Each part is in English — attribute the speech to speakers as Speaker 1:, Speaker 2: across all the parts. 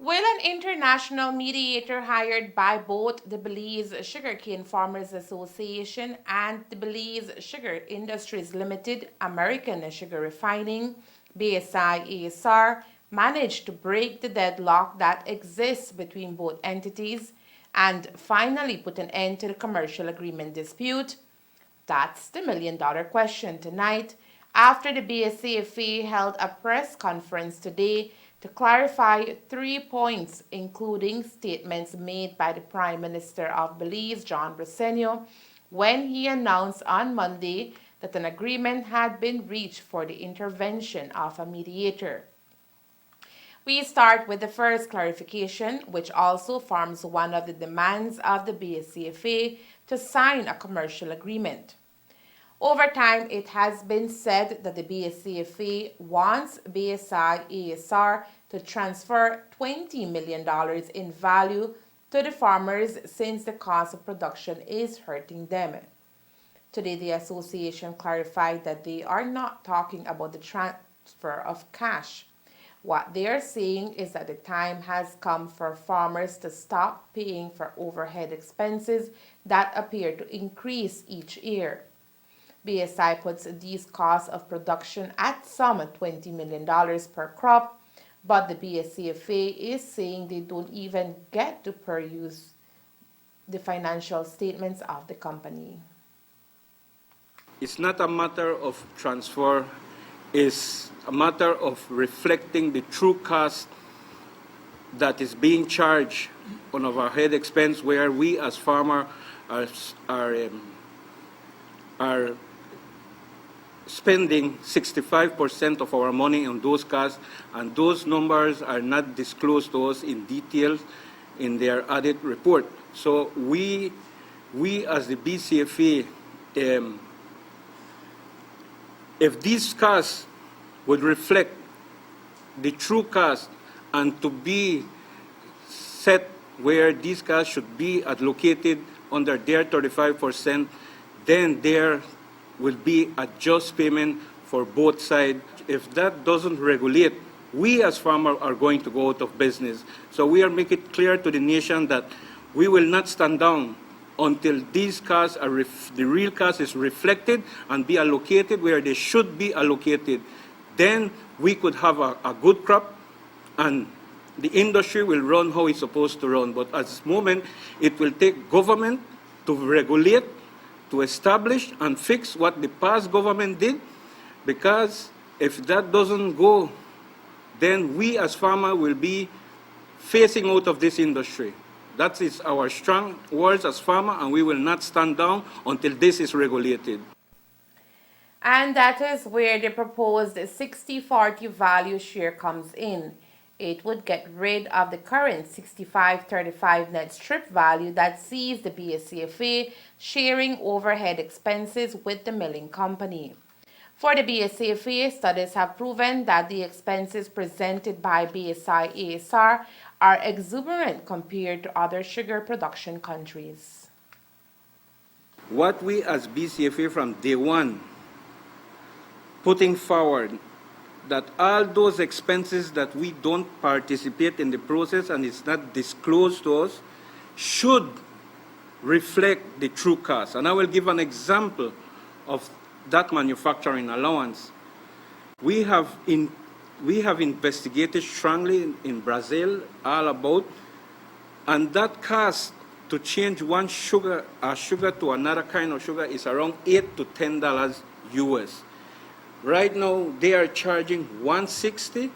Speaker 1: Will an international mediator hired by both the Belize Sugarcane Farmers Association and the Belize Sugar Industries Limited American Sugar Refining BSI ASR manage to break the deadlock that exists between both entities and finally put an end to the commercial agreement dispute? That's the million-dollar question tonight after the BSCFA held a press conference today to clarify 3 points, including statements made by the Prime Minister of Belize, John Briceño, when he announced on Monday that an agreement had been reached for the intervention of a mediator. We start with the first clarification, which also forms one of the demands of the BSCFA to sign a commercial agreement. Over time, it has been said that the BSCFA wants BSI ASR to transfer $20 million in value to the farmers since the cost of production is hurting them. Today, the association clarified that they are not talking about the transfer of cash. What they are saying is that the time has come for farmers to stop paying for overhead expenses that appear to increase each year. BSI puts these costs of production at some $20 million per crop, but the BSCFA is saying they don't even get to peruse the financial statements of the company.
Speaker 2: It's not a matter of transfer, it's a matter of reflecting the true cost that is being charged on overhead expense, where we as farmers are spending 65% of our money on those costs, and those numbers are not disclosed to us in detail in their audit report. So we as the BCFA, if these costs would reflect the true cost and to be set where these costs should be allocated under their 35%, then there will be a just payment for both sides. If that doesn't regulate, we as farmers are going to go out of business. So we are making it clear to the nation that we will not stand down until these costs are the real cost is reflected and be allocated where they should be allocated. Then we could have a good crop and the industry will run how it's supposed to run. But at this moment, it will take government to regulate, to establish and fix what the past government did, because if that doesn't go, then we as farmers will be phasing out of this industry. That is our strong words as farmers, and we will not stand down until this is regulated.
Speaker 1: And that is where the proposed 60-40 value share comes in. It would get rid of the current 65-35 net strip value that sees the BSCFA sharing overhead expenses with the milling company. For the BSCFA, studies have proven that the expenses presented by BSI ASR are exuberant compared to other sugar production countries.
Speaker 2: What we as BCFA from day one putting forward that all those expenses that we don't participate in the process and it's not disclosed to us should reflect the true cost. And I will give an example of that manufacturing allowance. We have investigated strongly in Brazil all about, and that cost to change one sugar to another kind of sugar is around $8 to $10 US. Right now, they are charging $160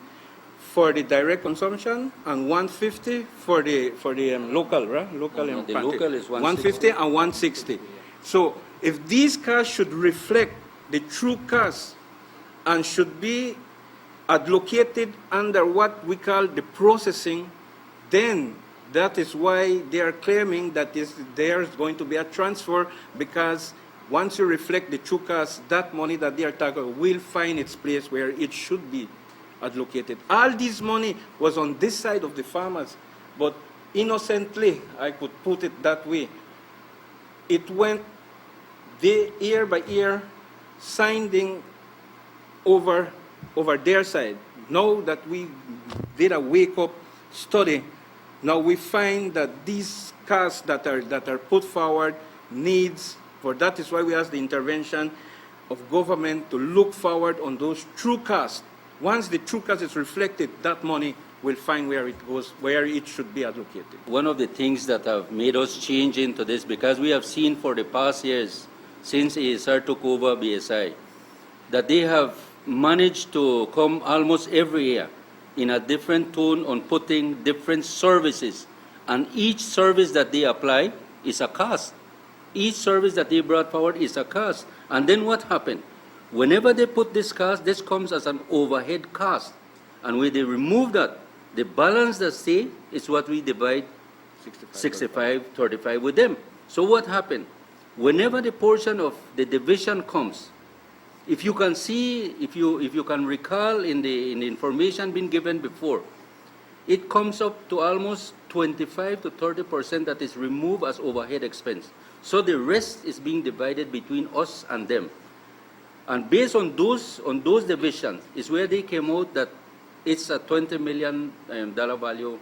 Speaker 2: for the direct consumption and $150 for the local, right? Local
Speaker 3: the local is
Speaker 2: $150 and $160. So if these costs should reflect the true cost and should be allocated under what we call the processing, then that is why they are claiming that there's going to be a transfer, because once you reflect the true cost, that money that they are talking will find its place where it should be allocated. All this money was on this side of the farmers, but innocently, I could put it that way, it went year by year, signing over their side. Now that we did a wake-up study, now we find that these costs that are put forward needs, for that is why we ask the intervention of government to look forward on those true costs. Once the true cost is reflected, that money will find where it goes, where it should be allocated.
Speaker 3: One of the things that have made us change into this, because we have seen for the past years, since ASR took over BSI, that they have managed to come almost every year in a different tone on putting different services. And each service that they apply is a cost. Each service that they brought forward is a cost. And then what happened? Whenever they put this cost, this comes as an overhead cost. And when they remove that, the balance that stay is what we divide 65-35 with them. So what happened? Whenever the portion of the division comes, if you can see, if you can recall in the information being given before, it comes up to almost 25 to 30% that is removed as overhead expense. So the rest is being divided between us and them. And based on those divisions is where they came out that it's a $20 million value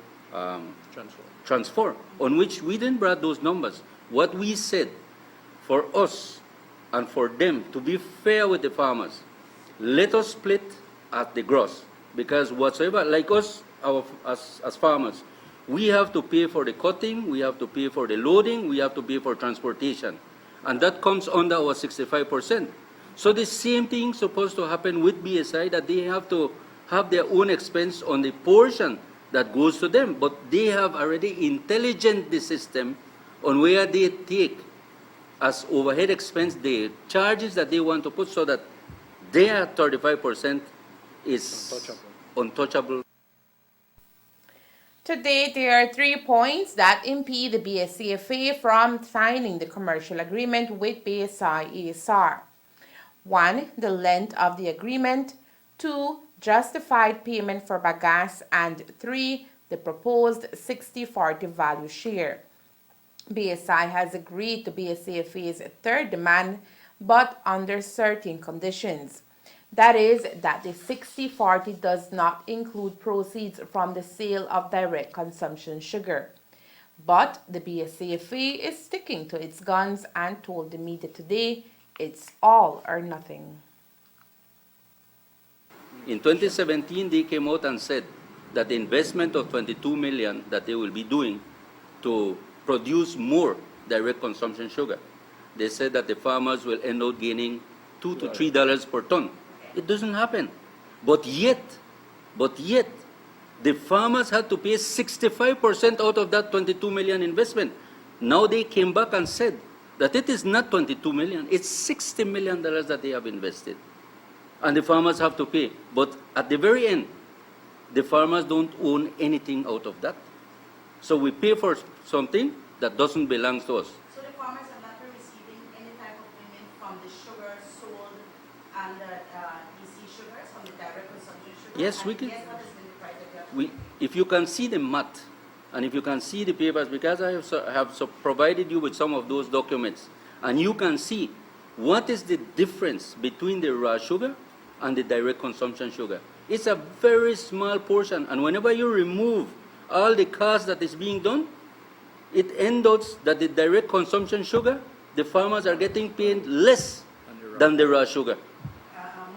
Speaker 3: transfer, on which we didn't bring those numbers. What we said for us and for them, to be fair with the farmers, let us split at the gross, because whatsoever, like us, as farmers, we have to pay for the cutting, we have to pay for the loading, we have to pay for transportation, and that comes under our 65%. So the same thing is supposed to happen with BSI, that they have to have their own expense on the portion that goes to them, but they have already intelligent the system on where they take as overhead expense the charges that they want to put, so that their 35% is untouchable.
Speaker 1: Today, there are 3 points that impede the BSCFA from signing the commercial agreement with BSI ASR. 1. The length of the agreement. 2. Justified payment for bagasse. And 3. The proposed 60-40 value share. BSI has agreed to BSCFA's third demand, but under certain conditions. That is, that the 60-40 does not include proceeds from the sale of direct consumption sugar. But the BSCFA is sticking to its guns and told the media today it's all or nothing.
Speaker 3: In 2017, they came out and said that the investment of $22 million that they will be doing to produce more direct consumption sugar, they said that the farmers will end up gaining $2 to $3 per ton. It doesn't happen. But yet, the farmers had to pay 65% out of that $22 million investment. Now they came back and said that it is not $22 million, it's $60 million that they have invested. And the farmers have to pay. But at the very end, the farmers don't own anything out of that. So we pay for something that doesn't belong to us.
Speaker 4: So the farmers are not receiving any type of payment from the sugar sold and the DC sugars, from the direct consumption sugar?
Speaker 3: Yes, we can.
Speaker 4: Yes, what has been the price that you have?
Speaker 3: If you can see the math, and if you can see the papers, because I have provided you with some of those documents, and you can see what is the difference between the raw sugar and the direct consumption sugar. It's a very small portion, and whenever you remove all the cost that is being done, it ends up that the direct consumption sugar, the farmers are getting paid less than the raw sugar.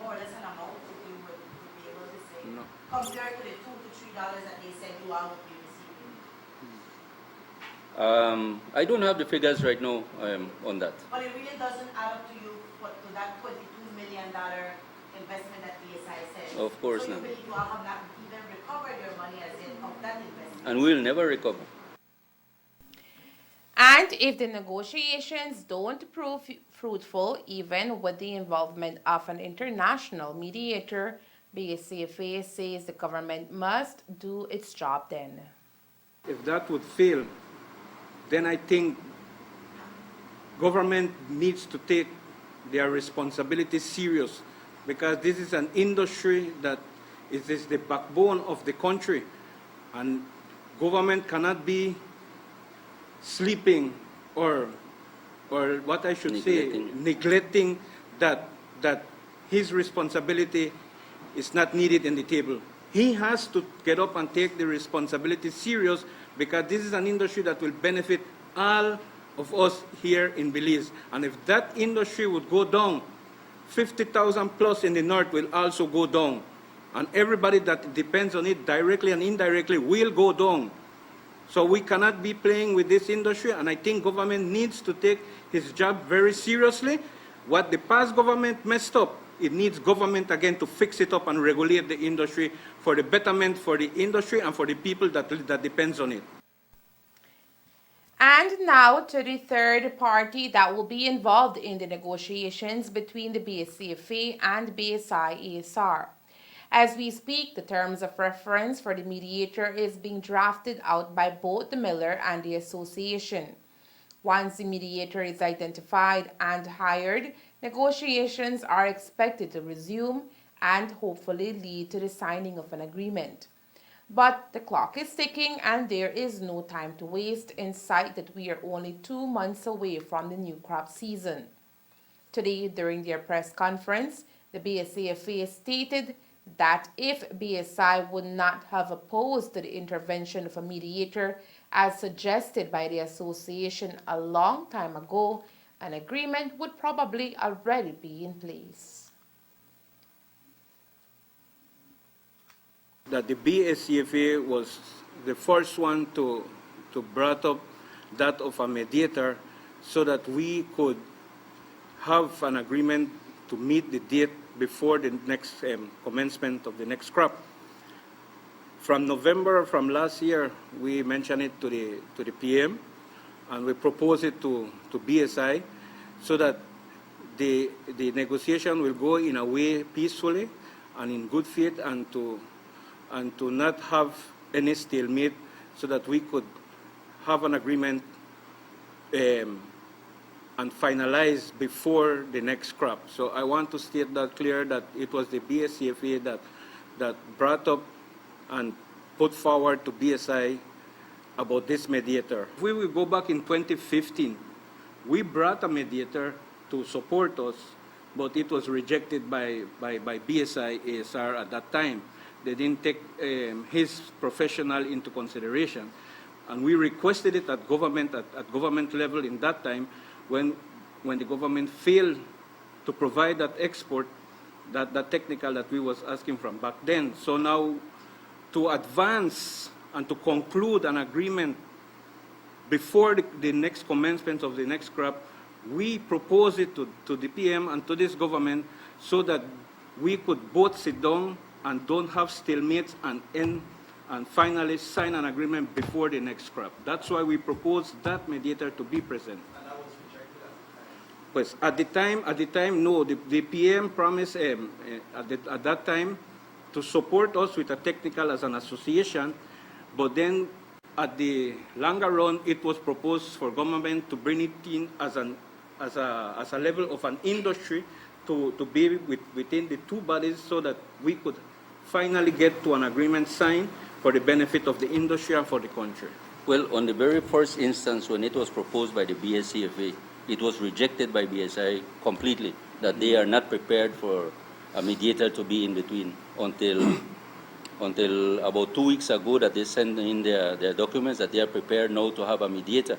Speaker 4: More or less an amount that you would be able to say, compared to the $2 to $3 that they said you all would be receiving?
Speaker 3: I don't have the figures right now on that.
Speaker 4: But it really doesn't add up to you to that $22 million investment that BSI said.
Speaker 3: Of course
Speaker 4: so
Speaker 3: not.
Speaker 4: So you believe you all have not even recovered your money as in of that investment?
Speaker 3: And we'll never recover.
Speaker 1: And if the negotiations don't prove fruitful, even with the involvement of an international mediator, BSCFA says the government must do its job then.
Speaker 2: If that would fail, then I think government needs to take their responsibility serious, because this is an industry that is the backbone of the country, and government cannot be sleeping or what I should say, neglecting that his responsibility is not needed in the table. he has to get up and take the responsibility serious, because this is an industry that will benefit all of us here in Belize. And if that industry would go down, 50,000 plus in the north will also go down. And everybody that depends on it directly and indirectly will go down. So we cannot be playing with this industry, and I think government needs to take his job very seriously. What the past government messed up, it needs government again to fix it up and regulate the industry for the betterment for the industry and for the people that depends on it.
Speaker 1: And now to the third party that will be involved in the negotiations between the BSCFA and BSI ASR. As we speak, the terms of reference for the mediator is being drafted out by both the miller and the association. Once the mediator is identified and hired, negotiations are expected to resume and hopefully lead to the signing of an agreement. But the clock is ticking and there is no time to waste in sight that we are only 2 months away from the new crop season. Today, during their press conference, the BSCFA stated that if BSI would not have opposed to the intervention of a mediator as suggested by the association a long time ago, an agreement would probably already be in place.
Speaker 2: That the BSCFA was the first one to brought up that of a mediator so that we could have an agreement to meet the date before the next commencement of the next crop. From November from last year, we mentioned it to the PM, and we proposed it to BSI so that the negotiation will go in a way peacefully and in good faith, and to not have any stalemate, so that we could have an agreement and finalize before the next crop. So I want to state that clear, that it was the BSCFA that brought up and put forward to BSI about this mediator. If we will go back in 2015, we brought a mediator to support us, but it was rejected by BSI ASR at that time. They didn't take his professional into consideration. And we requested it at government level in that time, when the government failed to provide that export, that technical that we was asking from back then. So now, to advance and to conclude an agreement before the next commencement of the next crop, we propose it to the PM and to this government so that we could both sit down and don't have stalemates and finally sign an agreement before the next crop. That's why we propose that mediator to be present.
Speaker 5: And that was rejected
Speaker 2: Pues at the time, no. The PM promised at that time to support us with a technical as an association, but then at the longer run, it was proposed for government to bring it in as a level of an industry to be within the two bodies, so that we could finally get to an agreement signed for the benefit of the industry and for the country.
Speaker 3: Well, on the very first instance, when it was proposed by the BSCFA, it was rejected by BSI completely, that they are not prepared for a mediator to be in between until about 2 weeks ago, that they sent in their documents that they are prepared now to have a mediator.